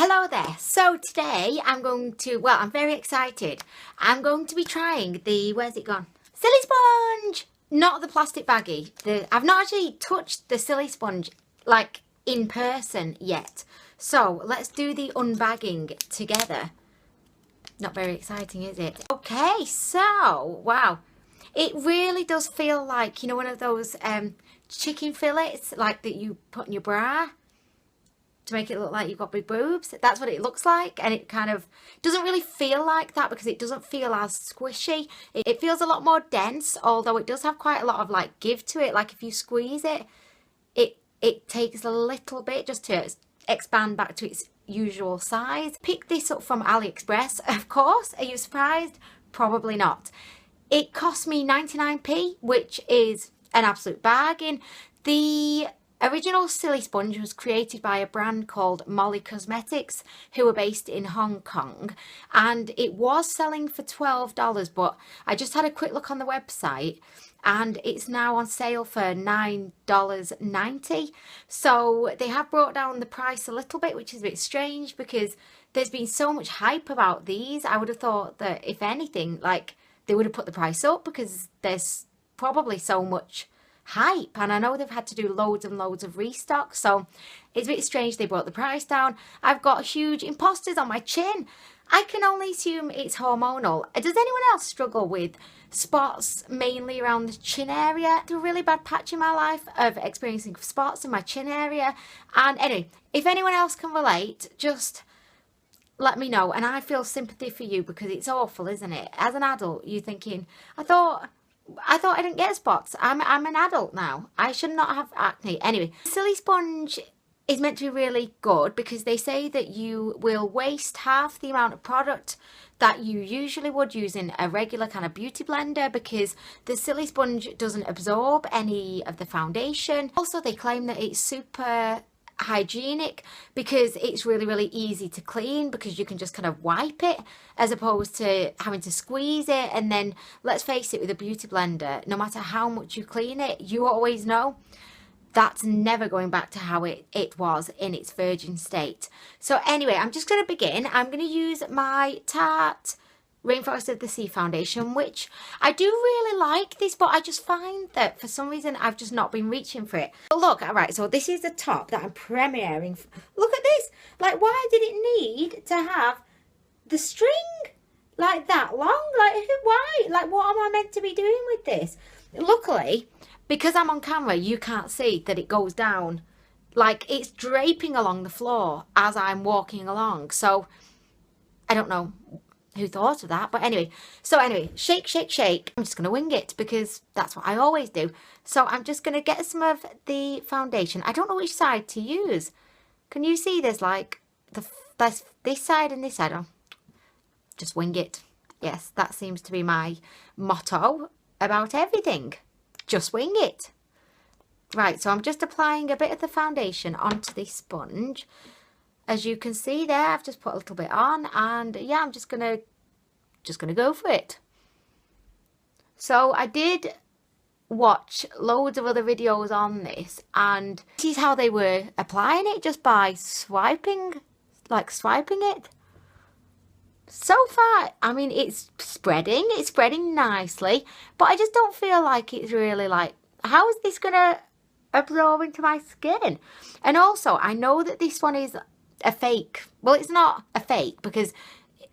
Hello there. So today I'm very excited. I'm going to be trying the, where's it gone? Silly sponge! Not the plastic baggie. I've not actually touched the silly sponge like in person yet. So let's do the unbagging together. Not very exciting, is it? Okay, so, wow. It really does feel like, you know, one of those chicken fillets like that you put in your bra to make it look like you've got big boobs. That's what it looks like, and it kind of doesn't really feel like that because it doesn't feel as squishy. It feels a lot more dense, although it does have quite a lot of like give to it. Like if you squeeze it, it takes a little bit just to expand back to its usual size. Picked this up from Aliexpress, of course. Are you surprised? Probably not. It cost me 99p, which is an absolute bargain. The original silly sponge was created by a brand called Molly Cosmetics, who are based in Hong Kong, and it was selling for $12, but I just had a quick look on the website and it's now on sale for $9.90. So they have brought down the price a little bit, which is a bit strange because there's been so much hype about these. I would have thought that if anything, like, they would have put the price up because there's probably so much hype, and I know they've had to do loads and loads of restock, so it's a bit strange they brought the price down. I've got huge imposters on my chin. I can only assume it's hormonal. Does anyone else struggle with spots mainly around the chin area? It's a really bad patch in my life of experiencing spots in my chin area, and anyway, if anyone else can relate, just let me know. And I feel sympathy for you because it's awful, isn't it? As an adult, you're thinking, I thought I didn't get spots. I'm an adult now. I should not have acne. Anyway, silly sponge is meant to be really good because they say that you will waste half the amount of product that you usually would using a regular kind of beauty blender, because the silly sponge doesn't absorb any of the foundation. Also, they claim that it's super hygienic because it's really easy to clean because you can just kind of wipe it as opposed to having to squeeze it. And then let's face it, with a beauty blender, no matter how much you clean it, you always know that's never going back to how it was in its virgin state. So anyway, I'm just going to begin. I'm going to use my Tarte Rainforest of the Sea foundation, which I do really like this, but I just find that for some reason I've just not been reaching for it. But look, all right, so this is the top that I'm premiering. Look at this. Like, why did it need to have the string like that long? Like, why? Like, what am I meant to be doing with this? Luckily, because I'm on camera, you can't see that it goes down. Like, it's draping along the floor as I'm walking along. So I don't know who thought of that, but anyway. So anyway, shake, shake, shake. I'm just going to wing it because that's what I always do. So I'm just going to get some of the foundation. I don't know which side to use. Can you see there's like this side and this side? Oh, just wing it. Yes, that seems to be my motto about everything. Just wing it. Right, so I'm just applying a bit of the foundation onto this sponge. As you can see there, I've just put a little bit on, and yeah, I'm just gonna go for it. So I did watch loads of other videos on this, and this is how they were applying it, just by swiping it. So far, I mean, it's spreading nicely, but I just don't feel like it's really like, how is this gonna absorb into my skin? And also, I know that this one is a fake. Well, it's not a fake because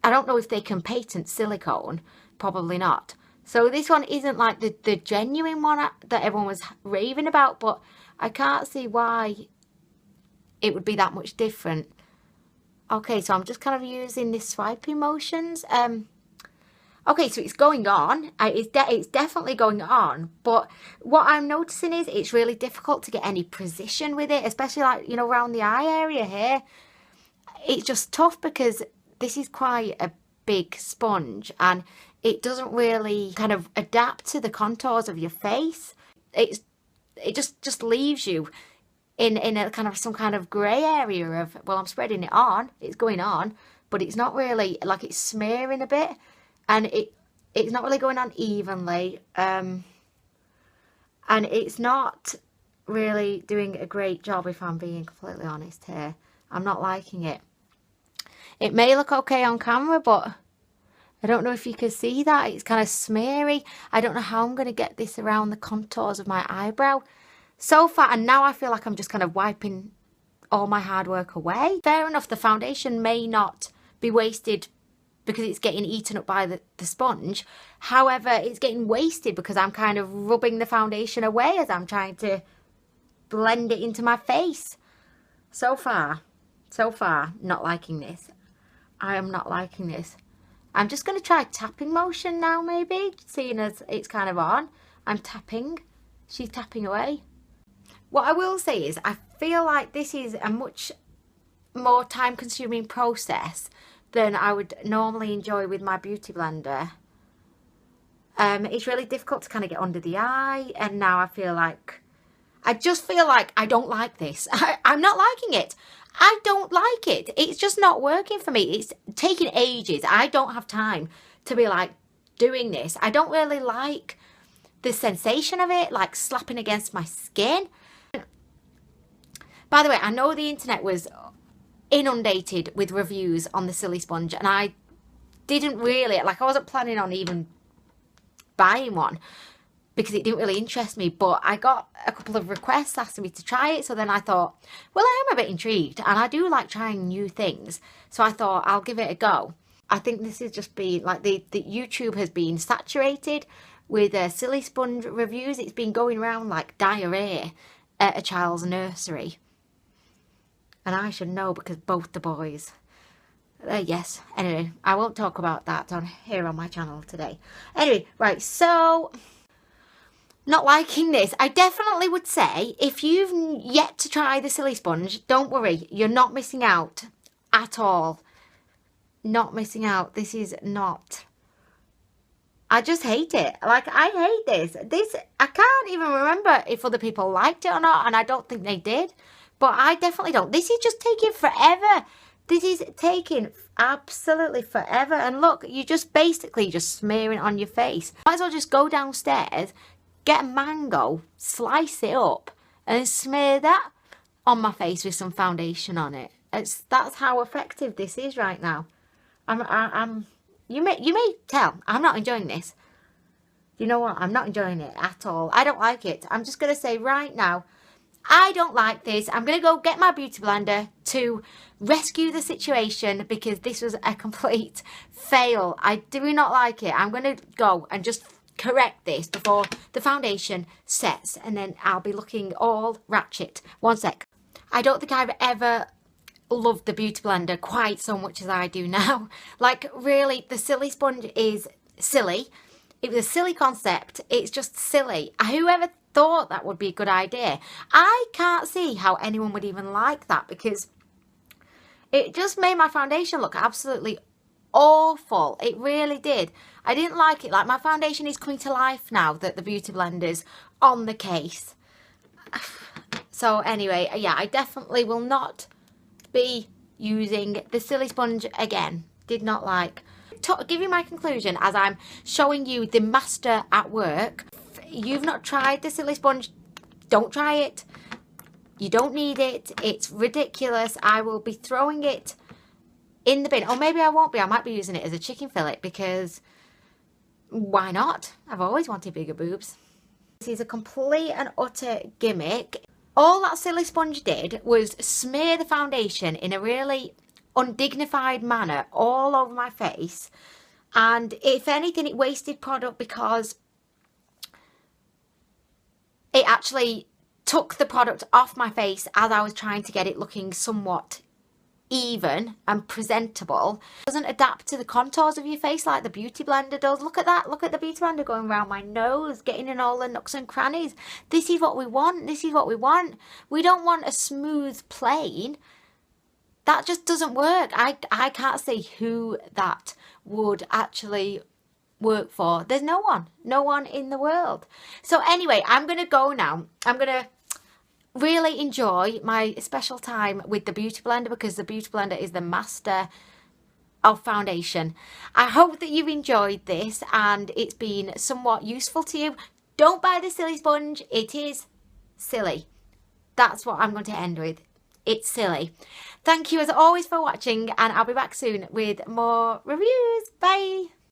I don't know if they can patent silicone. Probably not. So this one isn't like the genuine one that everyone was raving about, but I can't see why it would be that much different. Okay, so I'm just kind of using this swiping motions. Okay, so it's going on. It's definitely going on. But what I'm noticing is it's really difficult to get any precision with it, especially like, you know, around the eye area here. It's just tough because this is quite a big sponge and it doesn't really kind of adapt to the contours of your face. It just leaves you in a kind of some kind of grey area of, well, I'm spreading it on, it's going on, but it's not really, like, it's smearing a bit, and it's not really going on evenly, and it's not really doing a great job, if I'm being completely honest here. I'm not liking it. It may look okay on camera, but I don't know if you can see that. It's kind of smeary. I don't know how I'm going to get this around the contours of my eyebrow. So far, and now I feel like I'm just kind of wiping all my hard work away. Fair enough, the foundation may not be wasted because it's getting eaten up by the sponge. However, it's getting wasted because I'm kind of rubbing the foundation away as I'm trying to blend it into my face. So far, not liking this. I am not liking this. I'm just going to try tapping motion now, maybe, seeing as it's kind of on. I'm tapping. She's tapping away. What I will say is I feel like this is a much more time-consuming process than I would normally enjoy with my beauty blender. It's really difficult to kind of get under the eye, and now I just feel like I don't like this. I'm not liking it. I don't like it. It's just not working for me. It's taking ages. I don't have time to be like doing this. I don't really like the sensation of it, like slapping against my skin. By the way, I know the internet was inundated with reviews on the Silly Sponge, and I didn't really, I wasn't planning on even buying one because it didn't really interest me, but I got a couple of requests asking me to try it, so then I thought, well, I am a bit intrigued, and I do like trying new things, so I thought I'll give it a go. I think this has just been, like, the YouTube has been saturated with Silly Sponge reviews. It's been going around like diarrhea at a child's nursery. And I should know because both the boys. Yes, anyway, I won't talk about that here on my channel today. Anyway, right, so not liking this. I definitely would say if you've yet to try the Silly Sponge, don't worry, you're not missing out at all. Not missing out. This is not. I just hate it. Like, I hate this. I can't even remember if other people liked it or not, and I don't think they did. But I definitely don't. This is just taking forever. This is taking absolutely forever. And look, you just basically just smear it on your face. Might as well just go downstairs, get a mango, slice it up, and smear that on my face with some foundation on it. That's how effective this is right now. You may tell I'm not enjoying this. You know what? I'm not enjoying it at all. I don't like it. I'm just going to say right now, I don't like this. I'm going to go get my beauty blender to rescue the situation because this was a complete fail. I do not like it. I'm going to go and just correct this before the foundation sets, and then I'll be looking all ratchet. One sec. I don't think I've ever loved the beauty blender quite so much as I do now. Like, really, the Silly Sponge is silly. It was a silly concept. It's just silly. Whoever thought that would be a good idea? I can't see how anyone would even like that because it just made my foundation look absolutely awful. It really did. I didn't like it. Like, my foundation is coming to life now that the beauty blender's on the case. So anyway, yeah, I definitely will not be using the Silly Sponge again. Did not like. To give you my conclusion as I'm showing you the master at work. If you've not tried the Silly Sponge, don't try it. You don't need it. It's ridiculous. I will be throwing it in the bin. Or maybe I won't be. I might be using it as a chicken fillet because why not? I've always wanted bigger boobs. This is a complete and utter gimmick. All that Silly Sponge did was smear the foundation in a really undignified manner all over my face. And if anything, it wasted product because it actually took the product off my face as I was trying to get it looking somewhat even and presentable. It doesn't adapt to the contours of your face like the beauty blender does. Look at that. Look at the beauty blender going around my nose, getting in all the nooks and crannies. This is what we want. This is what we want. We don't want a smooth plane. That just doesn't work. I can't see who that would actually work for. There's no one in the world. So anyway, I'm going to go now. I'm going to really enjoy my special time with the beauty blender because the beauty blender is the master of foundation. I hope that you've enjoyed this and it's been somewhat useful to you. Don't buy the Silly Sponge. It is silly. That's what I'm going to end with. It's silly. Thank you as always for watching, and I'll be back soon with more reviews. Bye.